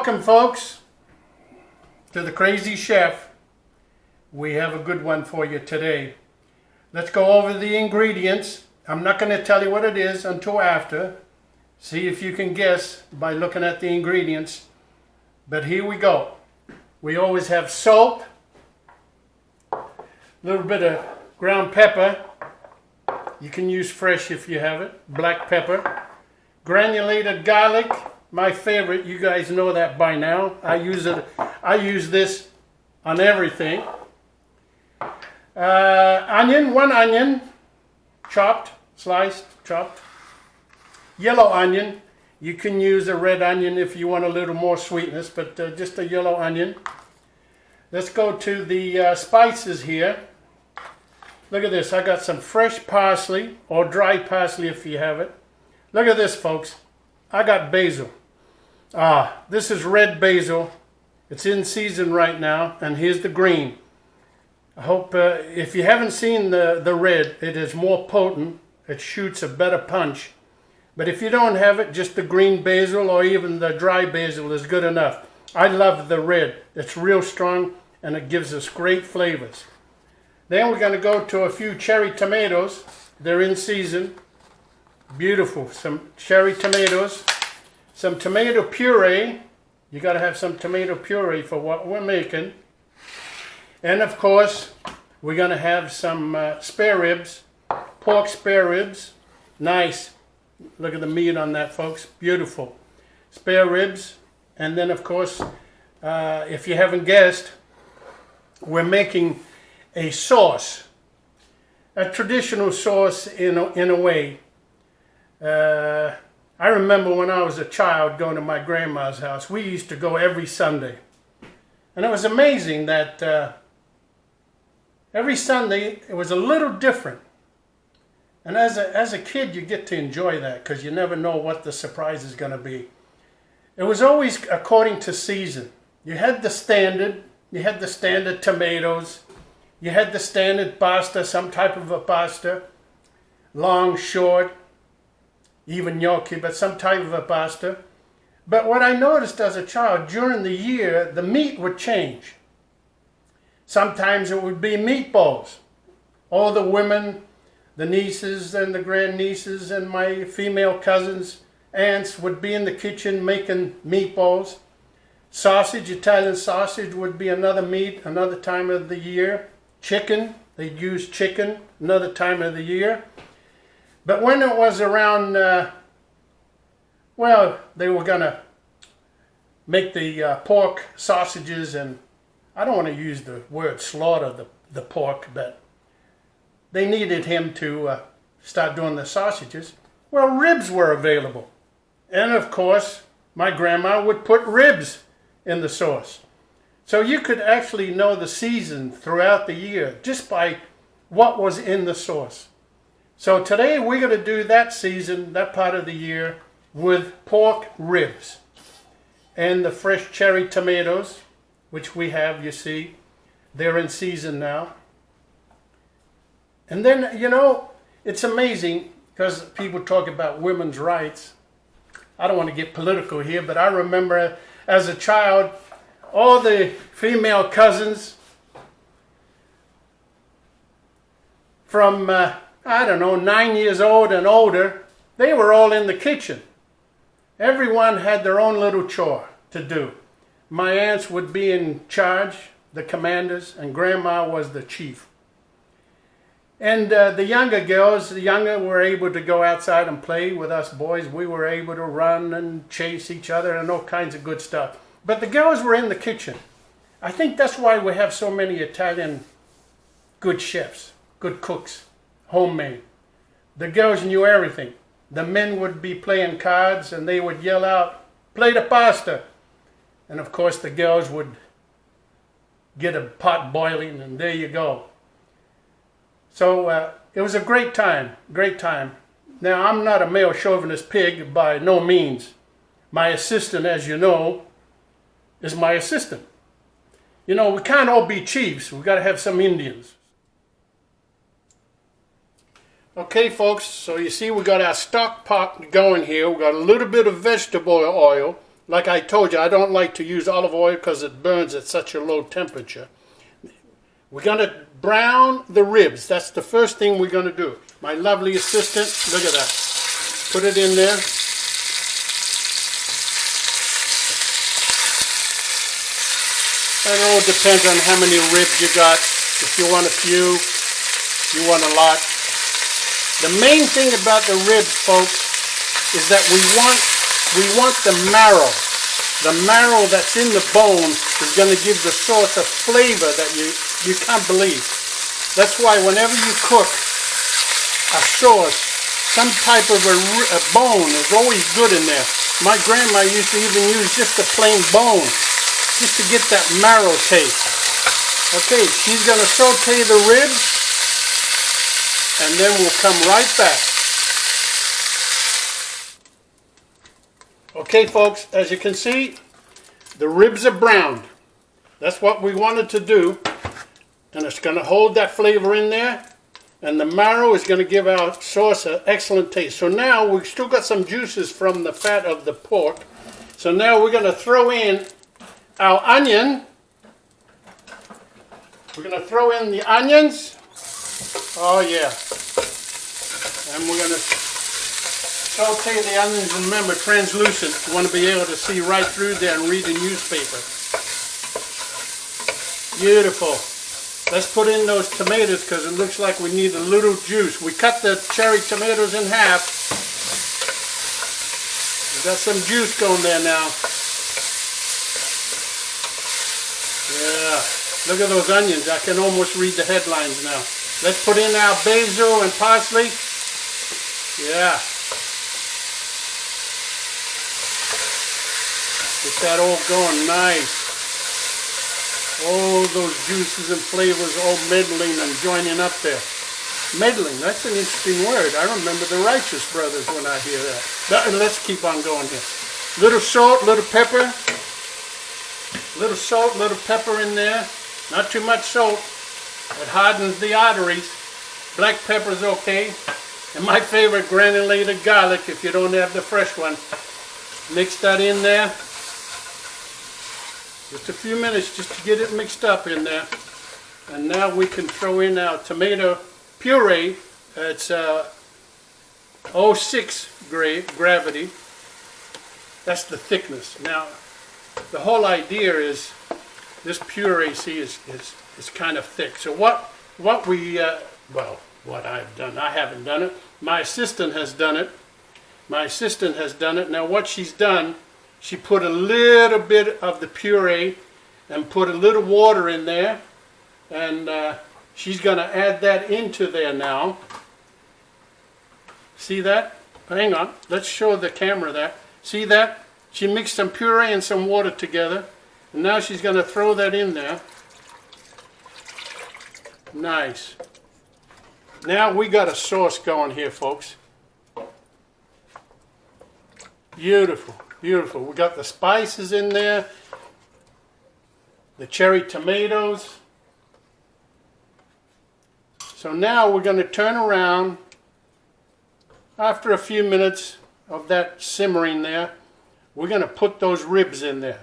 Welcome, folks, to the Crazy Chef. We have a good one for you today. Let's go over the ingredients. I'm not going to tell you what it is until after. See if you can guess by looking at the ingredients. But here we go. We always have salt, a little bit of ground pepper. You can use fresh if you have it. Black pepper. Granulated garlic. My favorite, you guys know that by now. I use this on everything. Onion, one onion, chopped, sliced, chopped. Yellow onion. You can use a red onion if you want a little more sweetness, but just a yellow onion. Let's go to the spices here. Look at this. I got some fresh parsley, or dry parsley if you have it. Look at this, folks. I got basil. This is red basil. It's in season right now, and here's the green. I hope if you haven't seen the red, it is more potent. It shoots a better punch. But if you don't have it, just the green basil or even the dry basil is good enough. I love the red. It's real strong, and it gives us great flavors. Then we're going to go to a few cherry tomatoes. They're in season. Beautiful. Some cherry tomatoes. Some tomato puree. You got to have some tomato puree for what we're making. And of course, we're going to have some spare ribs. Pork spare ribs. Nice. Look at the meat on that, folks. Beautiful. Spare ribs. And then of course, if you haven't guessed, we're making a sauce. A traditional sauce in a way. I remember when I was a child going to my grandma's house. We used to go every Sunday. And it was amazing that every Sunday it was a little different. And as a kid you get to enjoy that because you never know what the surprise is going to be. It was always according to season. You had the standard tomatoes. You had the standard pasta, some type of a pasta. Long, short, even gnocchi, but some type of a pasta. But what I noticed as a child, during the year, the meat would change. Sometimes it would be meatballs. All the women, the nieces and the grandnieces and my female cousins, aunts would be in the kitchen making meatballs. Sausage, Italian sausage would be another meat, another time of the year. Chicken, they'd use chicken, another time of the year. But when it was around, they were going to make the pork sausages, and I don't want to use the word slaughter the pork, but they needed him to start doing the sausages. Well, ribs were available. And of course, my grandma would put ribs in the sauce. So you could actually know the season throughout the year just by what was in the sauce. So today we're going to do that season, that part of the year, with pork ribs and the fresh cherry tomatoes, which we have, you see. They're in season now. And then, you know, it's amazing because people talk about women's rights. I don't want to get political here, but I remember as a child, all the female cousins from, 9 years old and older, they were all in the kitchen. Everyone had their own little chore to do. My aunts would be in charge, the commanders, and grandma was the chief. And the younger girls, were able to go outside and play with us boys. We were able to run and chase each other and all kinds of good stuff. But the girls were in the kitchen. I think that's why we have so many Italian good chefs, good cooks, homemade. The girls knew everything. The men would be playing cards and they would yell out, "Play the pasta." And of course the girls would get a pot boiling and there you go. So it was a great time, great time. Now I'm not a male chauvinist pig by no means. My assistant, as you know, is my assistant. You know, we can't all be chiefs. We've got to have some Indians. Okay, folks, so you see we got our stock pot going here. We got a little bit of vegetable oil. like I told you, I don't like to use olive oil because it burns at such a low temperature. We're going to brown the ribs. That's the first thing we're going to do. My lovely assistant, look at that. Put it in there. And it all depends on how many ribs you got. If you want a few, you want a lot. The main thing about the ribs, folks, is that we want the marrow. The marrow that's in the bone is going to give the sauce a flavor that you can't believe. That's why whenever you cook a sauce, some type of a bone is always good in there. My grandma used to even use just a plain bone, just to get that marrow taste. Okay, she's going to saute the ribs, and then we'll come right back. Okay, folks, as you can see, the ribs are browned. That's what we wanted to do, and it's going to hold that flavor in there, and the marrow is going to give our sauce an excellent taste. So now we've still got some juices from the fat of the pork. So now we're going to throw in our onion. We're going to throw in the onions. Oh yeah. And we're going to saute the onions. Remember, translucent. You want to be able to see right through there and read the newspaper. Beautiful. Let's put in those tomatoes because it looks like we need a little juice. We cut the cherry tomatoes in half. We've got some juice going there now. Yeah, look at those onions. I can almost read the headlines now. Let's put in our basil and parsley. Yeah. Get that all going nice. All those juices and flavors all meddling and joining up there. Meddling, that's an interesting word. I remember the Righteous Brothers when I hear that. Let's keep on going here. Little salt, little pepper. Little salt, little pepper in there. Not too much salt. It hardens the arteries. Black pepper's okay. And my favorite, granulated garlic, if you don't have the fresh one. Mix that in there. Just a few minutes just to get it mixed up in there. And now we can throw in our tomato puree. It's 06 gravity. That's the thickness. Now, the whole idea is this puree, see, is kind of thick. So what I've done, I haven't done it. My assistant has done it. Now what she's done, she put a little bit of the puree and put a little water in there, and she's going to add that into there now. See that? Hang on, let's show the camera that. See that? She mixed some puree and some water together, and now she's going to throw that in there. Nice. Now we got a sauce going here, folks. Beautiful, beautiful. We got the spices in there, the cherry tomatoes. So now we're going to turn around after a few minutes of that simmering there. We're going to put those ribs in there.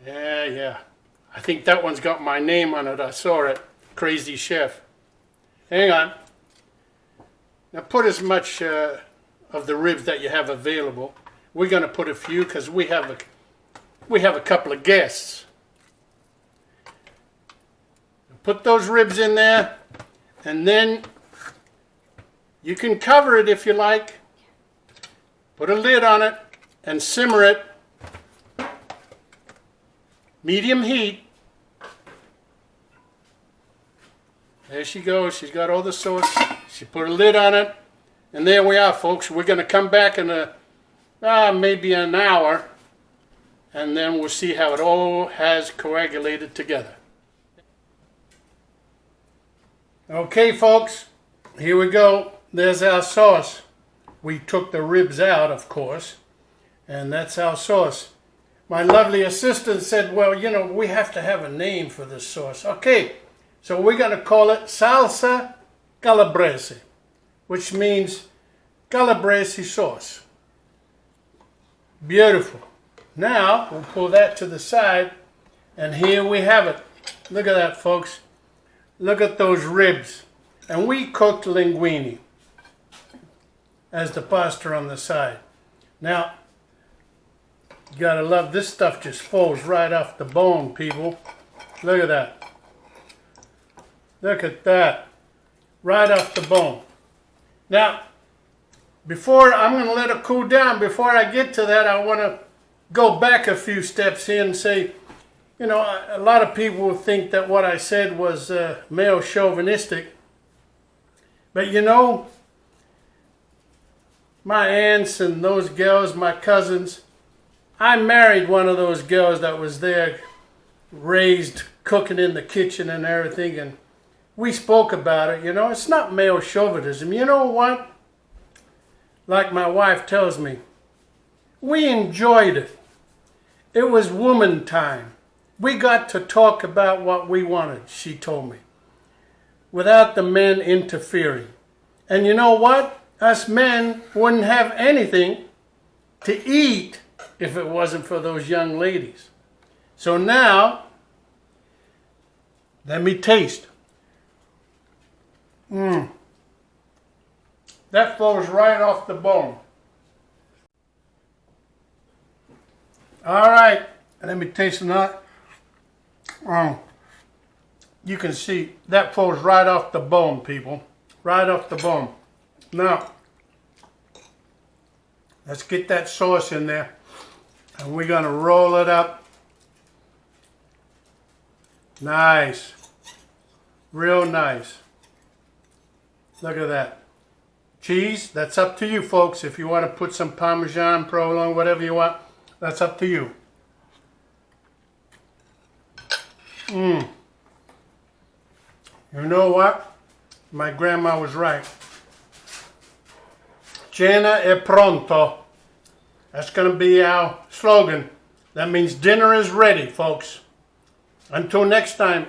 Yeah. I think that one's got my name on it. I saw it. Crazy Chef. Hang on. Now put as much of the ribs that you have available. We're going to put a few because we have a couple of guests. Put those ribs in there, and then you can cover it if you like. Put a lid on it and simmer it. Medium heat. There she goes. She's got all the sauce. She put a lid on it. And there we are, folks. We're going to come back in maybe an hour. And then we'll see how it all has coagulated together. Okay, folks. Here we go. There's our sauce. We took the ribs out, of course. And that's our sauce. My lovely assistant said, well, you know, we have to have a name for this sauce. Okay, so we're going to call it salsa calabrese, which means calabrese sauce. Beautiful. Now, we'll pull that to the side, and here we have it. Look at that, folks. Look at those ribs. And we cooked linguine as the pasta on the side. Now, you gotta love, this stuff just falls right off the bone, people. Look at that. Look at that. Right off the bone. Now, I'm going to let it cool down. Before I get to that, I want to go back a few steps here and say, you know, a lot of people think that what I said was male chauvinistic. But you know, my aunts and those girls, my cousins, I married one of those girls that was there, raised, cooking in the kitchen and everything, and we spoke about it. You know, it's not male chauvinism. You know what? Like my wife tells me, we enjoyed it. It was woman time. We got to talk about what we wanted, she told me, without the men interfering. And you know what? Us men wouldn't have anything to eat if it wasn't for those young ladies. So now, let me taste. That flows right off the bone. All right, let me taste that. You can see that flows right off the bone, people. Right off the bone. Now, let's get that sauce in there. And we're going to roll it up. Nice. Real nice. Look at that. Cheese, that's up to you, folks. If you want to put some Parmesan, provolone, whatever you want, that's up to you. You know what? My grandma was right. Cena è pronto. That's going to be our slogan. That means dinner is ready, folks. Until next time.